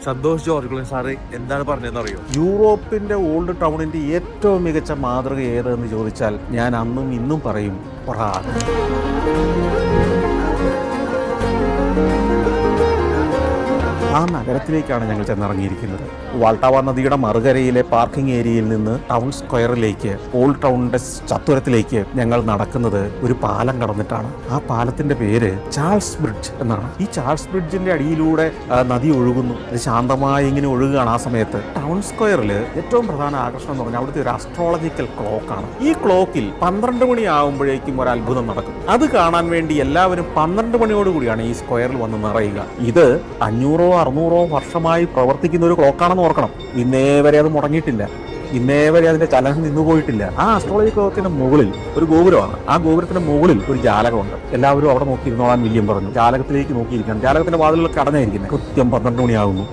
Santhosh George sir എന്താണ് പറഞ്ഞതെന്ന് അറിയോ? യൂറോപ്പിന്റെ ഓൾഡ് ടൗണിന്റെ ഏറ്റവും മികച്ച മാതൃക ഏതെന്ന് ചോദിച്ചാൽ ഞാൻ അന്നും ഇന്നും പറയും പ്രാഗ്. ആ നഗരത്തിലേക്കാണ് ഞങ്ങൾ ചെന്നിറങ്ങിയിരിക്കുന്നത്. വാൾട്ടാവ നദിയുടെ മറുകരയിലെ പാർക്കിംഗ് ഏരിയയിൽ നിന്ന് ടൗൺ സ്ക്വയറിലേക്ക്, ഓൾഡ് ടൗണിന്റെ ചത്വരത്തിലേക്ക് ഞങ്ങൾ നടക്കുന്നത് ഒരു പാലം കടന്നിട്ടാണ്. ആ പാലത്തിന്റെ പേര് ചാൾസ് ബ്രിഡ്ജ് എന്നാണ്. ഈ ചാൾസ് ബ്രിഡ്ജിന്റെ അടിയിലൂടെ നദി ഒഴുകുന്നു. അത് ശാന്തമായി ഇങ്ങനെ ഒഴുകുകയാണ്. ആ സമയത്ത് ടൗൺ സ്ക്വയറിൽ ഏറ്റവും പ്രധാന ആകർഷണം എന്ന് പറഞ്ഞാൽ അവിടുത്തെ ഒരു അസ്ട്രോളജിക്കൽ ക്ലോക്കാണ്. ഈ ക്ലോക്കിൽ 12 മണിയാകുമ്പോഴേക്കും ഒരു അത്ഭുതം നടക്കും. അത് കാണാൻ വേണ്ടി എല്ലാവരും 12 മണിയോടുകൂടിയാണ് ഈ സ്ക്വയറിൽ വന്ന് നിറയുക. ഇത് 500-600 വർഷമായി പ്രവർത്തിക്കുന്ന ഒരു ക്ലോക്കാണെന്ന് ഓർക്കണം. ഇന്നേ വരെ അത് മുടങ്ങിയിട്ടില്ല. ഇന്നേ വരെ അതിന്റെ ചലനം നിന്നുപോയിട്ടില്ല. ആ അസ്ട്രോളജി ക്ലോക്കിന്റെ മുകളിൽ ഒരു ഗോപുരമാണ്. ആ ഗോപുരത്തിന്റെ മുകളിൽ ഒരു ജാലകമുണ്ട്. എല്ലാവരും അവിടെ നോക്കിയിരുന്നോളാൻ വില്യം പറഞ്ഞു. ജാലകത്തിലേക്ക് നോക്കിയിരിക്കണം. ജാലകത്തിന്റെ വാതിലുകൾ കടഞ്ഞായിരിക്കുന്നത്. കൃത്യം 12 മണിയാകുന്നു.